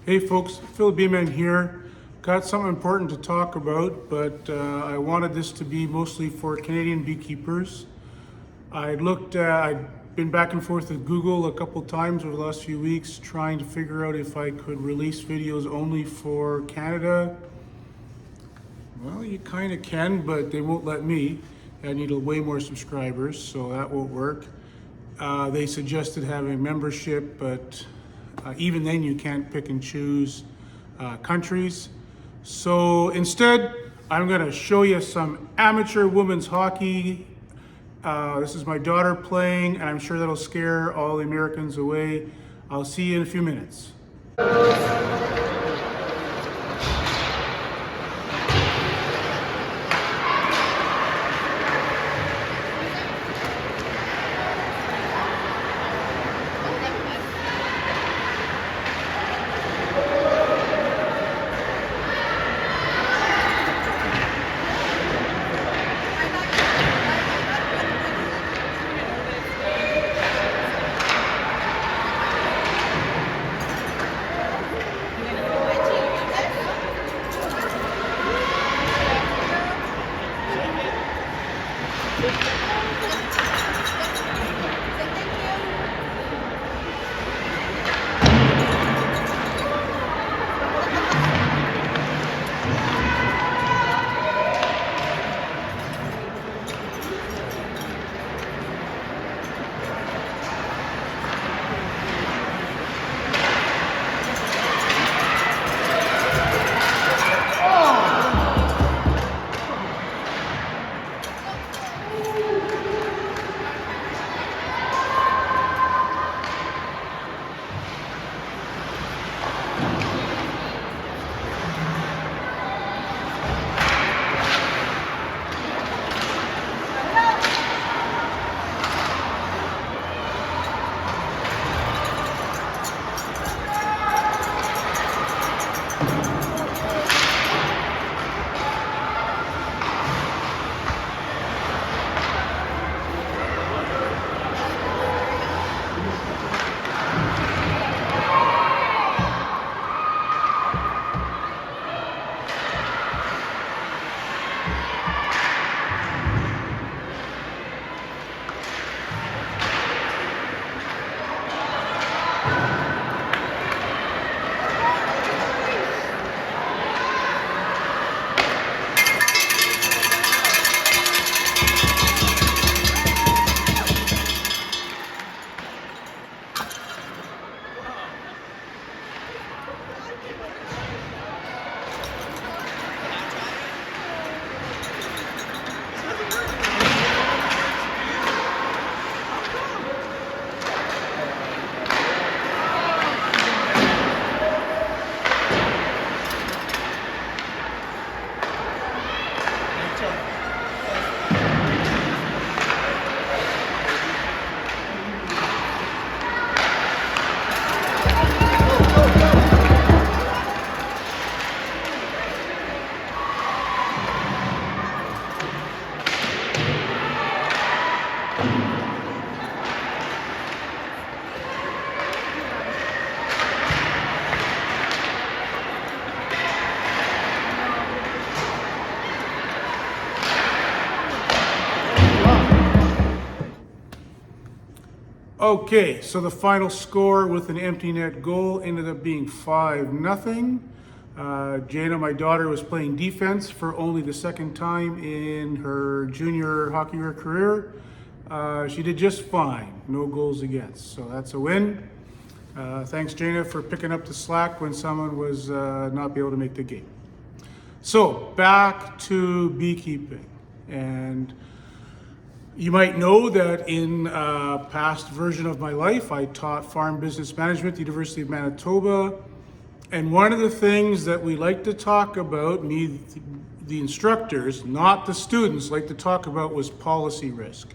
Hey folks, Phil Beeman here. Got something important to talk about, but I wanted this to be mostly for Canadian beekeepers. I'd been back and forth with Google a couple times over the last few weeks trying to figure out if I could release videos only for Canada. Well, you kind of can, but they won't let me. I need way more subscribers, so that won't work. They suggested having membership, but even then you can't pick and choose countries. So instead, I'm going to show you some amateur women's hockey. This is my daughter playing, and I'm sure that'll scare all the Americans away. I'll see you in a few minutes. Okay, so the final score with an empty net goal ended up being 5-0. Jana, my daughter, was playing defense for only the second time in her junior hockey career. She did just fine, no goals against, so that's a win. Thanks, Jana, for picking up the slack when someone was not be able to make the game. So back to beekeeping, and you might know that in a past version of my life, I taught farm business management at the University of Manitoba. And one of the things that we like to talk about, me, the instructors, not the students, like to talk about was policy risk.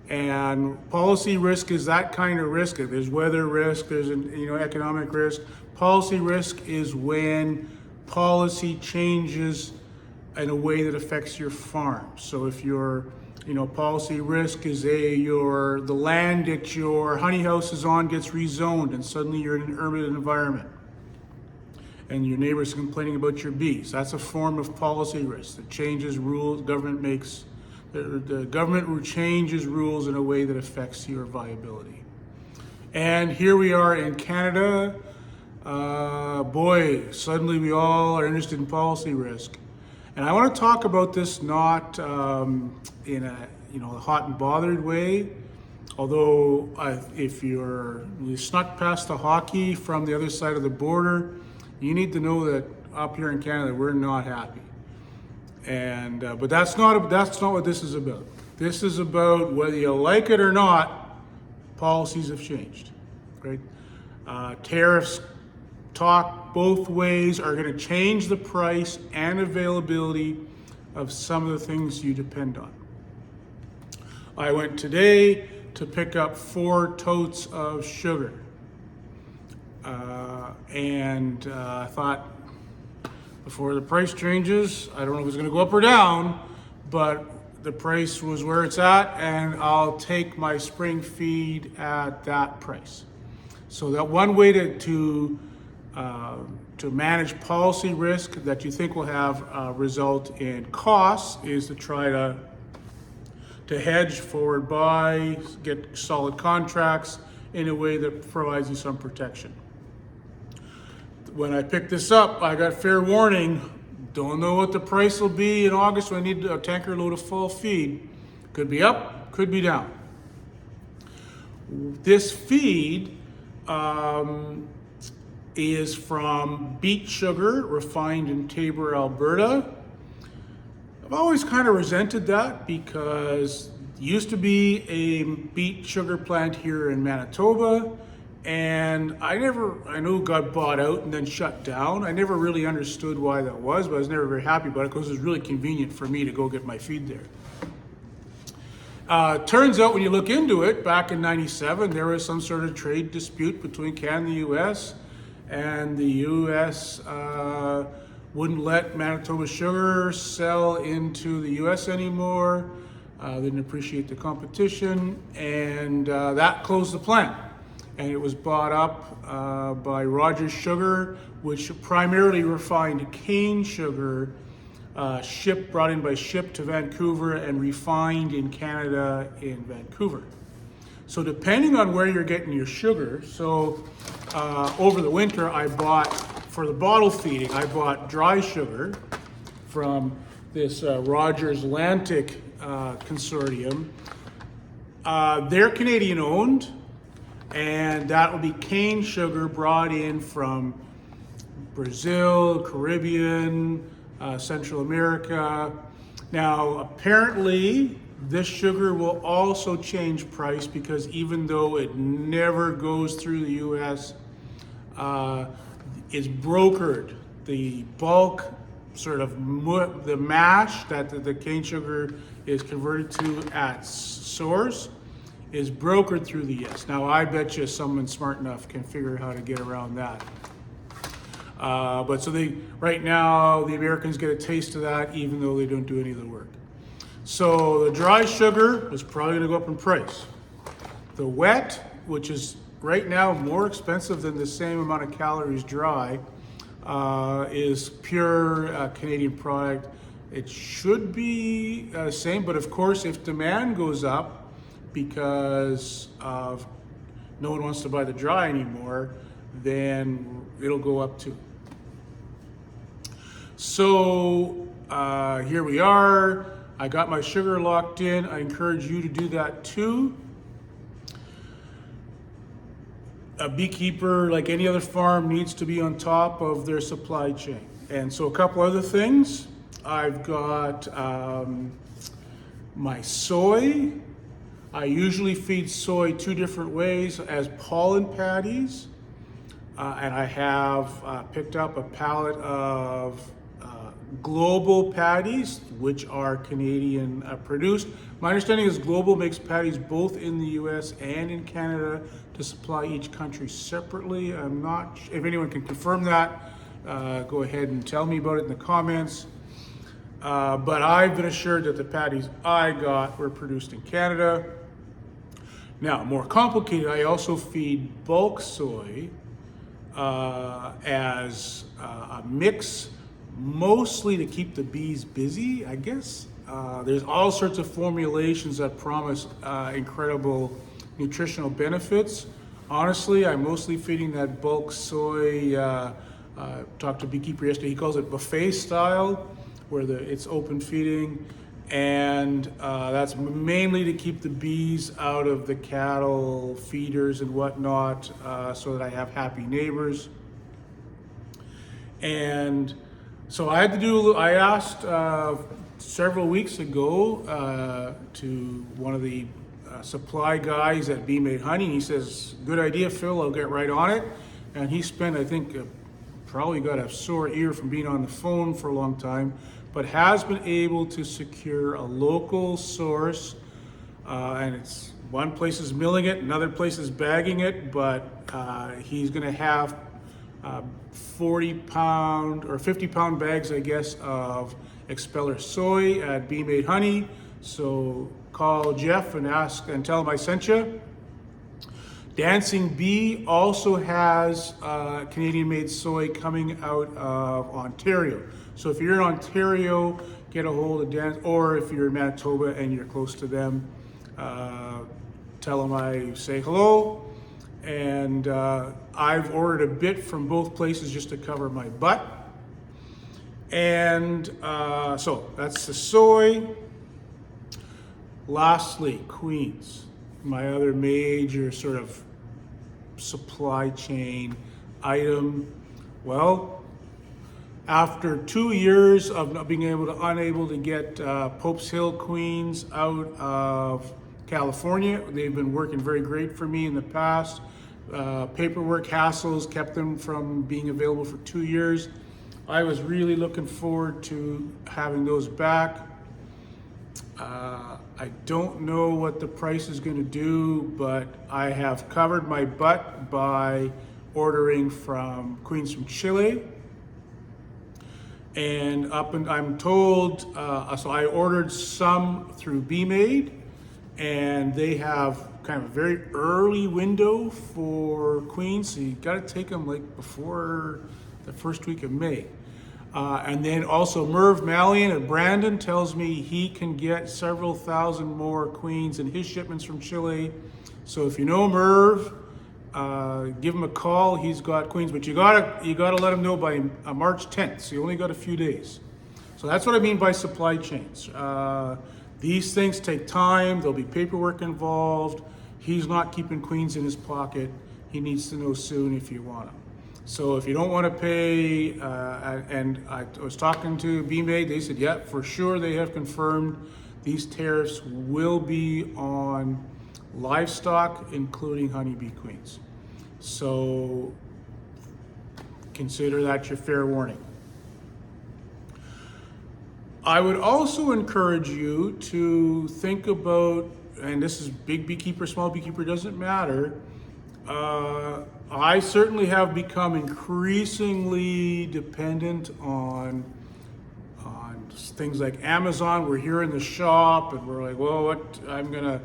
And policy risk is that kind of risk. There's weather risk, there's economic risk. Policy risk is when policy changes in a way that affects your farm. So if you're policy risk is the land that your honey house is on gets rezoned and suddenly you're in an urban environment. and your neighbor's complaining about your bees. That's a form of policy risk that changes rules. The government changes rules in a way that affects your viability. And here we are in Canada. Boy, suddenly we all are interested in policy risk. And I want to talk about this not in a hot and bothered way, although if you snuck past the hockey from the other side of the border, you need to know that up here in Canada we're not happy. And but that's not what this is about. This is about whether you like it or not, policies have changed, right? Tariffs talk both ways are going to change the price and availability of some of the things you depend on. I went today to pick up 4 totes of sugar. And I thought, before the price changes, I don't know if it's going to go up or down, but the price was where it's at, and I'll take my spring feed at that price. So that one way to manage policy risk that you think will have result in costs is to try to hedge, forward buy, get solid contracts in a way that provides you some protection. When I picked this up, I got fair warning. Don't know what the price will be in August when I need a tanker load of fall feed. Could be up, could be down. This feed is from beet sugar refined in Taber, Alberta. I've always kind of resented that because it used to be a beet sugar plant here in Manitoba, and I know it got bought out and then shut down. I never really understood why that was, but I was never very happy about it because it was really convenient for me to go get my feed there. Turns out when you look into it, back in '97, there was some sort of trade dispute between Canada and the U.S., and the U.S. Wouldn't let Manitoba sugar sell into the U.S. anymore. Didn't appreciate the competition, and that closed the plant. And it was bought up by Rogers Sugar, which primarily refined cane sugar, brought in by ship to Vancouver and refined in Canada in Vancouver. So depending on where you're getting your sugar, over the winter I bought, for the bottle feeding, I bought dry sugar from this Rogers Atlantic consortium. They're Canadian owned, and that will be cane sugar brought in from Brazil, Caribbean, Central America. Now, apparently, this sugar will also change price because even though it never goes through the U.S., it's brokered. The bulk, sort of the mash that the cane sugar is converted to at source is brokered through the U.S. Now, I bet you someone smart enough can figure out how to get around that. Right now, the Americans get a taste of that even though they don't do any of the work. So the dry sugar is probably going to go up in price. The wet, which is right now more expensive than the same amount of calories dry, is pure Canadian product. It should be the same, but of course, if demand goes up because of no one wants to buy the dry anymore, then it'll go up too. So here we are. I got my sugar locked in. I encourage you to do that too. A beekeeper, like any other farm, needs to be on top of their supply chain. And so a couple other things. I've got my soy. I usually feed soy 2 different ways, as pollen patties. And I have picked up a pallet of Global patties, which are Canadian produced. My understanding is Global makes patties both in the US and in Canada to supply each country separately. I'm not, if anyone can confirm that, go ahead and tell me about it in the comments. But I've been assured that the patties I got were produced in Canada. Now, more complicated, I also feed bulk soy as a mix, mostly to keep the bees busy, I guess. There's all sorts of formulations that promise incredible nutritional benefits. Honestly, I'm mostly feeding that bulk soy. Talked to a beekeeper yesterday. He calls it buffet style, where it's open feeding, and that's mainly to keep the bees out of the cattle feeders and whatnot, so that I have happy neighbors. And so I asked several weeks ago to one of the supply guys at Bee Made Honey, and he says, "Good idea, Phil, I'll get right on it." And he spent, I think, probably got a sore ear from being on the phone for a long time, but has been able to secure a local source. And it's one place is milling it, another place is bagging it, but he's going to have 40-pound or 50-pound bags, I guess, of expeller soy at Bee Made Honey. So call Jeff and ask and tell him I sent you. Dancing Bee also has Canadian-made soy coming out of Ontario. So if you're in Ontario, get a hold of Dan, or if you're in Manitoba and you're close to them, tell them I say hello. And I've ordered a bit from both places just to cover my butt. And so that's the soy. Lastly, queens, my other major sort of supply chain item. Well, after 2 years of not being unable to get Pope's Hill queens out of California, they've been working very great for me in the past. Paperwork hassles kept them from being available for 2 years. I was really looking forward to having those back. I don't know what the price is going to do, but I have covered my butt by ordering from queens from Chile. And I'm told, so I ordered some through Bee Made, and they have kind of a very early window for queens, so you got to take them like before the first week of May. And then also Merv Mallion at Brandon tells me he can get several thousand more queens in his shipments from Chile. So if you know Merv, give him a call. He's got queens, but you gotta let him know by March 10th. So you only got a few days. So that's what I mean by supply chains. These things take time. There'll be paperwork involved. He's not keeping queens in his pocket. He needs to know soon if you want them. So if you don't want to pay, and I was talking to Bee Made, they said, yeah, for sure they have confirmed these tariffs will be on livestock, including honeybee queens. So consider that your fair warning. I would also encourage you to think about, and this is big beekeeper, small beekeeper, doesn't matter. I certainly have become increasingly dependent on things like Amazon. We're here in the shop and we're like, well, what, I'm gonna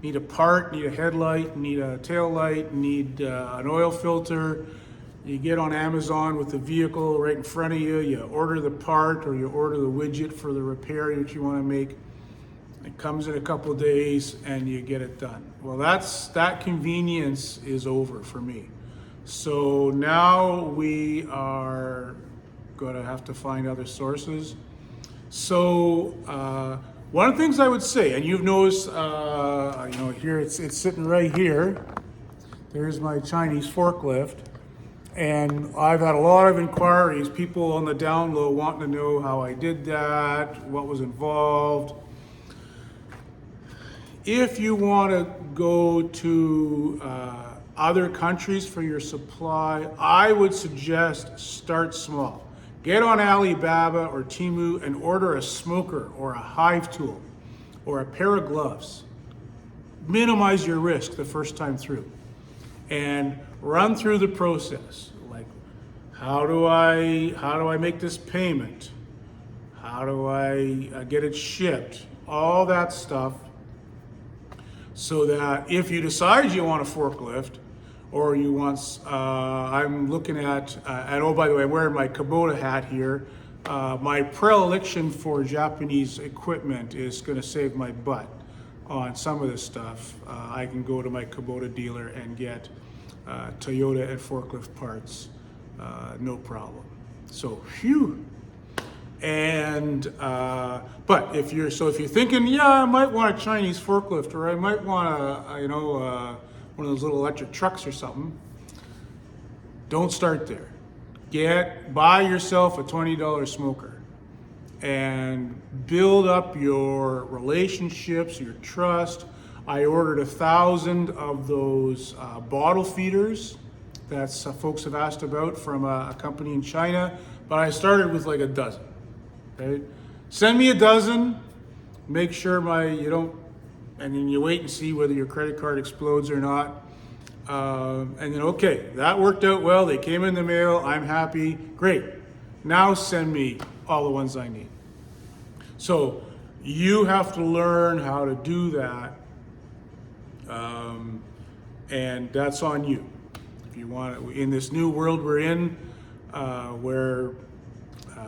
need a part, need a headlight, need a tail light, need an oil filter. You get on Amazon with the vehicle right in front of you, you order the part or you order the widget for the repair that you want to make. It comes in a couple of days and you get it done. Well, that convenience is over for me. So now we are going to have to find other sources. So one of the things I would say, and you've noticed, here it's sitting right here. There's my Chinese forklift. And I've had a lot of inquiries, people on the down low wanting to know how I did that, what was involved. If you want to go to other countries for your supply, I would suggest start small. Get on Alibaba or Temu and order a smoker or a hive tool or a pair of gloves. Minimize your risk the first time through. And run through the process. Like, how do I make this payment? How do I get it shipped? All that stuff. So that if you decide you want a forklift, or you want, I'm looking at, and oh, by the way, I'm wearing my Kubota hat here. My predilection for Japanese equipment is going to save my butt on some of this stuff. I can go to my Kubota dealer and get Toyota and forklift parts, no problem. So, phew. And but if you're thinking, yeah, I might want a Chinese forklift, or I might want one of those little electric trucks or something, don't start there. Buy yourself a $20 smoker and build up your relationships, your trust. I ordered 1,000 of those bottle feeders that folks have asked about from a company in China, but I started with like a dozen. Okay? Send me a dozen. Make sure and then you wait and see whether your credit card explodes or not. And then, okay, that worked out well. They came in the mail. I'm happy. Great. Now send me all the ones I need. So you have to learn how to do that. And that's on you. If you want, in this new world we're in, where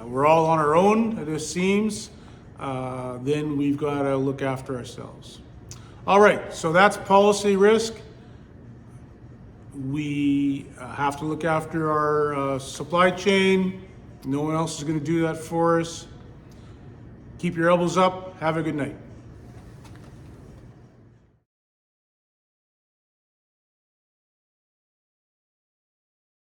we're all on our own, it seems, then we've got to look after ourselves. All right, so that's policy risk. We have to look after our supply chain. No one else is going to do that for us. Keep your elbows up. Have a good night.